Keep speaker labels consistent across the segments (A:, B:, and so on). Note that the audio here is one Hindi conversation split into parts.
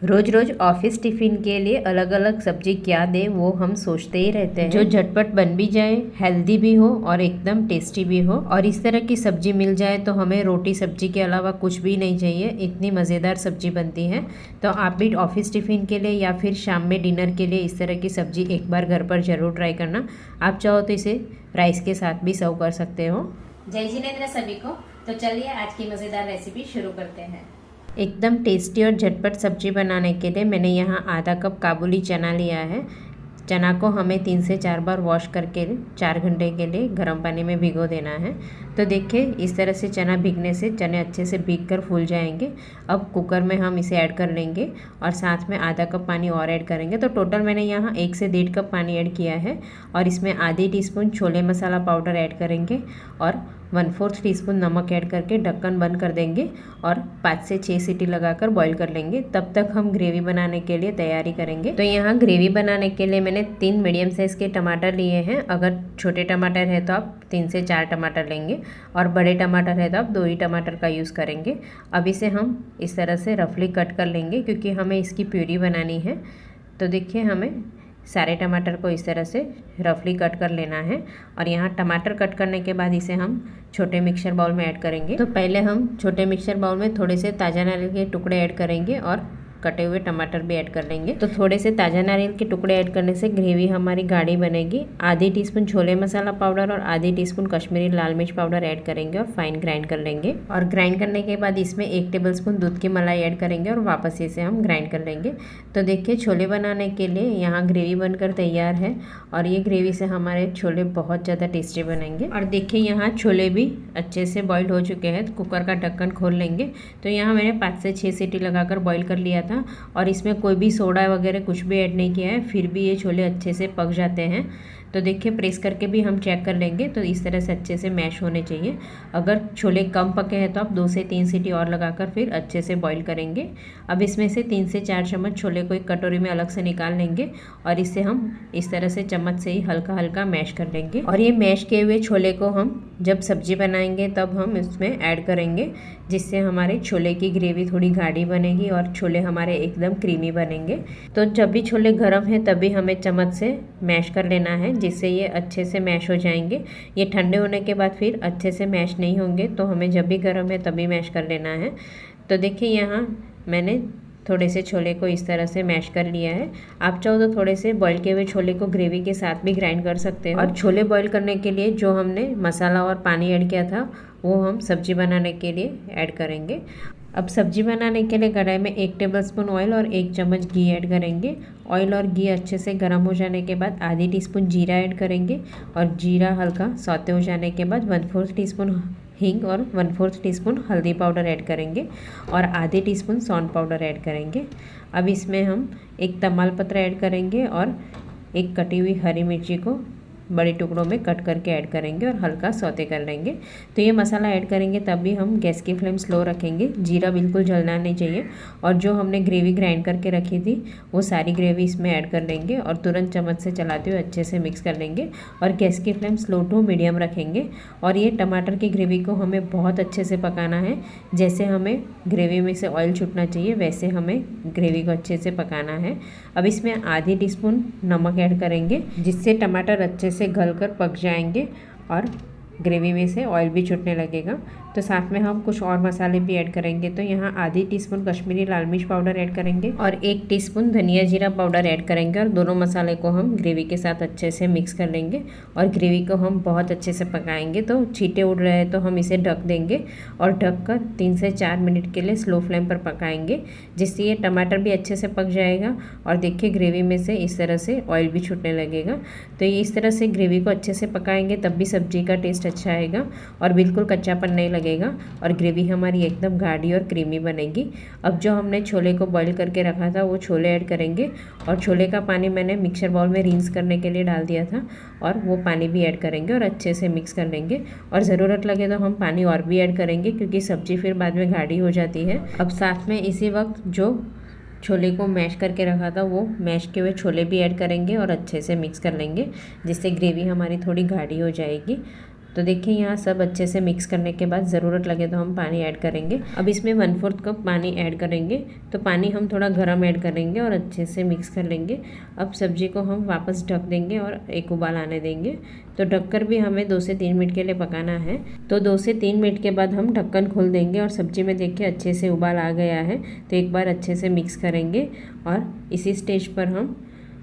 A: रोज रोज ऑफिस टिफिन के लिए अलग अलग सब्जी क्या दें वो हम सोचते ही रहते हैं, जो झटपट बन भी जाए, हेल्दी भी हो और एकदम टेस्टी भी हो। और इस तरह की सब्जी मिल जाए तो हमें रोटी सब्जी के अलावा कुछ भी नहीं चाहिए, इतनी मज़ेदार सब्जी बनती है। तो आप भी ऑफिस टिफिन के लिए या फिर शाम में डिनर के लिए इस तरह की सब्जी एक बार घर पर ज़रूर ट्राई करना। आप चाहो तो इसे राइस के साथ भी सर्व कर सकते हो।
B: जय जिनेंद्र सभी को। तो चलिए आज की मज़ेदार रेसिपी शुरू करते हैं।
A: एकदम टेस्टी और झटपट सब्जी बनाने के लिए मैंने यहाँ आधा कप काबुली चना लिया है। चना को हमें 3 से 4 बार वॉश करके 4 घंटे के लिए गर्म पानी में भिगो देना है। तो देखिए इस तरह से चना भीगने से चने अच्छे से भीग कर फूल जाएंगे। अब कुकर में हम इसे ऐड कर लेंगे और साथ में आधा कप पानी और ऐड करेंगे। तो टोटल मैंने यहाँ 1 से 1.5 कप पानी ऐड किया है और इसमें आधी टीस्पून छोले मसाला पाउडर ऐड करेंगे और 1/4 टीस्पून नमक ऐड करके ढक्कन बंद कर देंगे और 5 से 6 सीटी लगाकर बॉईल कर लेंगे। तब तक हम ग्रेवी बनाने के लिए तैयारी करेंगे। तो यहाँ ग्रेवी बनाने के लिए मैंने 3 मीडियम साइज़ के टमाटर लिए हैं। अगर छोटे टमाटर है तो आप 3 से 4 टमाटर लेंगे और बड़े टमाटर है तो आप 2 ही टमाटर का यूज़ करेंगे। अब इसे हम इस तरह से रफली कट कर लेंगे क्योंकि हमें इसकी प्यूरी बनानी है। तो देखिए हमें सारे टमाटर को इस तरह से रफली कट कर लेना है और यहाँ टमाटर कट करने के बाद इसे हम छोटे मिक्सर बाउल में ऐड करेंगे। तो पहले हम छोटे मिक्सर बाउल में थोड़े से ताज़ा नारियल के टुकड़े ऐड करेंगे और कटे हुए टमाटर भी ऐड कर लेंगे। तो थोड़े से ताज़ा नारियल के टुकड़े ऐड करने से ग्रेवी हमारी गाढ़ी बनेगी। आधी टीस्पून छोले मसाला पाउडर और आधी टीस्पून कश्मीरी लाल मिर्च पाउडर ऐड करेंगे और फाइन ग्राइंड कर लेंगे। और ग्राइंड करने के बाद इसमें 1 टेबलस्पून दूध की मलाई ऐड करेंगे और वापस इसे हम ग्राइंड कर लेंगे। तो देखिए छोले बनाने के लिए यहाँ ग्रेवी बनकर तैयार है और ये ग्रेवी से हमारे छोले बहुत ज़्यादा टेस्टी बनेंगे। और देखिए यहाँ छोले भी अच्छे से बॉइल्ड हो चुके हैं। कुकर का ढक्कन खोल लेंगे। तो यहाँ मैंने 5 से 6 सीटी लगाकर बॉईल कर लिया था और इसमें कोई भी सोडा वगैरह कुछ भी ऐड नहीं किया है, फिर भी ये छोले अच्छे से पक जाते हैं। तो देखिए प्रेस करके भी हम चेक कर लेंगे। तो इस तरह से अच्छे से मैश होने चाहिए। अगर छोले कम पके हैं तो आप 2 से 3 सीटी और लगाकर फिर अच्छे से बॉईल करेंगे। अब इसमें से 3 से 4 चम्मच छोले को एक कटोरी में अलग से निकाल लेंगे और इसे हम इस तरह से चम्मच से ही हल्का हल्का मैश कर लेंगे। और ये मैश किए हुए छोले को हम जब सब्जी बनाएंगे तब हम इसमें ऐड करेंगे, जिससे हमारे छोले की ग्रेवी थोड़ी गाढ़ी बनेगी और छोले हमारे एकदम क्रीमी बनेंगे। तो जब भी छोले गर्म हैं तभी हमें चम्मच से मैश कर लेना है, जिससे ये अच्छे से मैश हो जाएंगे। ये ठंडे होने के बाद फिर अच्छे से मैश नहीं होंगे, तो हमें जब भी गर्म है तभी मैश कर लेना है। तो देखिए यहाँ मैंने थोड़े से छोले को इस तरह से मैश कर लिया है। आप चाहो तो थोड़े से बॉईल किए हुए छोले को ग्रेवी के साथ भी ग्राइंड कर सकते हो। और छोले बॉईल करने के लिए जो हमने मसाला और पानी ऐड किया था वो हम सब्जी बनाने के लिए ऐड करेंगे। अब सब्जी बनाने के लिए कढ़ाई में 1 टेबलस्पून ऑयल और 1 चम्मच घी ऐड करेंगे। ऑयल और घी अच्छे से गर्म हो जाने के बाद आधी टीस्पून जीरा ऐड करेंगे और जीरा हल्का सौते हो जाने के बाद 1/4 टीस्पून हींग और 1/4 टीस्पून हल्दी पाउडर ऐड करेंगे और आधी टीस्पून सौंठ पाउडर ऐड करेंगे। अब इसमें हम एक तमालपत्र ऐड करेंगे और एक कटी हुई हरी मिर्ची को बड़े टुकड़ों में कट करके ऐड करेंगे और हल्का सौते कर लेंगे। तो ये मसाला ऐड करेंगे तब भी हम गैस की फ्लेम स्लो रखेंगे। जीरा बिल्कुल जलना नहीं चाहिए। और जो हमने ग्रेवी ग्राइंड करके रखी थी वो सारी ग्रेवी इसमें ऐड कर लेंगे और तुरंत चम्मच से चलाते हुए अच्छे से मिक्स कर लेंगे और गैस की फ्लेम स्लो टू मीडियम रखेंगे। और ये टमाटर की ग्रेवी को हमें बहुत अच्छे से पकाना है। जैसे हमें ग्रेवी में से ऑयल छूटना चाहिए वैसे हमें ग्रेवी को अच्छे से पकाना है। अब इसमें आधी टीस्पून नमक ऐड करेंगे, जिससे टमाटर अच्छे से गलकर पक जाएंगे और ग्रेवी में से ऑयल भी छूटने लगेगा। तो साथ में हम कुछ और मसाले भी ऐड करेंगे। तो यहाँ आधी टीस्पून कश्मीरी लाल मिर्च पाउडर ऐड करेंगे और 1 टीस्पून धनिया जीरा पाउडर ऐड करेंगे और दोनों मसाले को हम ग्रेवी के साथ अच्छे से मिक्स कर लेंगे और ग्रेवी को हम बहुत अच्छे से पकाएंगे। तो छींटे उड़ रहे हैं तो हम इसे ढक देंगे और ढककर 3 से 4 मिनट के लिए स्लो फ्लेम पर पकाएंगे, जिससे ये टमाटर भी अच्छे से पक जाएगा और देखिए ग्रेवी में से इस तरह से ऑयल भी छूटने लगेगा। तो ये इस तरह से ग्रेवी को अच्छे से पकाएंगे तब भी सब्जी का टेस्ट अच्छा आएगा और बिल्कुल कच्चापन नहीं लगेगा और ग्रेवी हमारी एकदम गाढ़ी और क्रीमी बनेगी। अब जो हमने छोले को बॉईल करके रखा था वो छोले ऐड करेंगे और छोले का पानी मैंने मिक्सर बाउल में रिंस करने के लिए डाल दिया था और वो पानी भी ऐड करेंगे और अच्छे से मिक्स कर लेंगे। और ज़रूरत लगे तो हम पानी और भी ऐड करेंगे क्योंकि सब्जी फिर बाद में गाढ़ी हो जाती है। अब साथ में इसी वक्त जो छोले को मैश करके रखा था वो मैश किए हुए छोले भी ऐड करेंगे और अच्छे से मिक्स कर लेंगे, जिससे ग्रेवी हमारी थोड़ी गाढ़ी हो जाएगी। तो देखिए यहाँ सब अच्छे से मिक्स करने के बाद ज़रूरत लगे तो हम पानी ऐड करेंगे। अब इसमें 1/4 कप पानी ऐड करेंगे। तो पानी हम थोड़ा गर्म ऐड करेंगे और अच्छे से मिक्स कर लेंगे। अब सब्जी को हम वापस ढक देंगे और एक उबाल आने देंगे। तो ढककर भी हमें 2 से 3 मिनट के लिए पकाना है। तो 2 से 3 मिनट के बाद हम ढक्कन खोल देंगे और सब्जी में देखिए अच्छे से उबाल आ गया है। तो एक बार अच्छे से मिक्स करेंगे और इसी स्टेज पर हम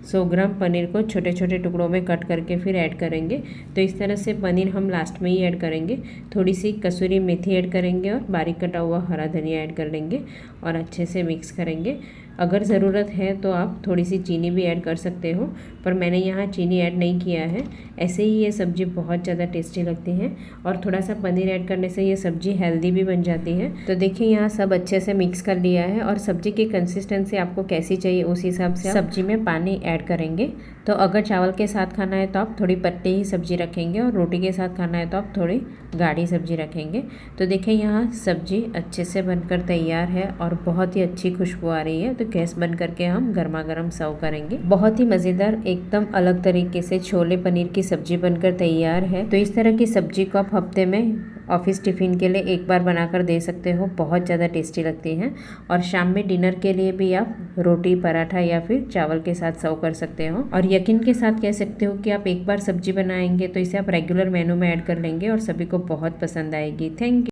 A: 100 ग्राम पनीर को छोटे छोटे टुकड़ों में कट करके फिर ऐड करेंगे। तो इस तरह से पनीर हम लास्ट में ही ऐड करेंगे। थोड़ी सी कसूरी मेथी ऐड करेंगे और बारीक कटा हुआ हरा धनिया ऐड कर लेंगे और अच्छे से मिक्स करेंगे। अगर ज़रूरत है तो आप थोड़ी सी चीनी भी ऐड कर सकते हो, पर मैंने यहाँ चीनी ऐड नहीं किया है। ऐसे ही ये सब्ज़ी बहुत ज़्यादा टेस्टी लगती है और थोड़ा सा पनीर ऐड करने से ये सब्ज़ी हेल्दी भी बन जाती है। तो देखिए यहाँ सब अच्छे से मिक्स कर लिया है और सब्ज़ी की कंसिस्टेंसी आपको कैसी चाहिए उस हिसाब से सब्ज़ी में पानी ऐड करेंगे। तो अगर चावल के साथ खाना है तो आप थोड़ी पतली ही सब्ज़ी रखेंगे और रोटी के साथ खाना है तो आप थोड़ी गाढ़ी सब्ज़ी रखेंगे। तो देखिए यहाँ सब्ज़ी अच्छे से बनकर तैयार है और बहुत ही अच्छी खुशबू आ रही है। तो गैस बंद करके हम गर्मा गर्म सर्व करेंगे। बहुत ही मज़ेदार एकदम अलग तरीके से छोले पनीर की सब्ज़ी बनकर तैयार है। तो इस तरह की सब्ज़ी को आप हफ्ते में ऑफिस टिफ़िन के लिए एक बार बनाकर दे सकते हो, बहुत ज़्यादा टेस्टी लगती है। और शाम में डिनर के लिए भी आप रोटी पराठा या फिर चावल के साथ सर्व कर सकते हो। और यकीन के साथ कह सकते हो कि आप एक बार सब्जी बनाएंगे तो इसे आप रेगुलर मेनू में ऐड कर लेंगे और सभी को बहुत पसंद आएगी। Thank you.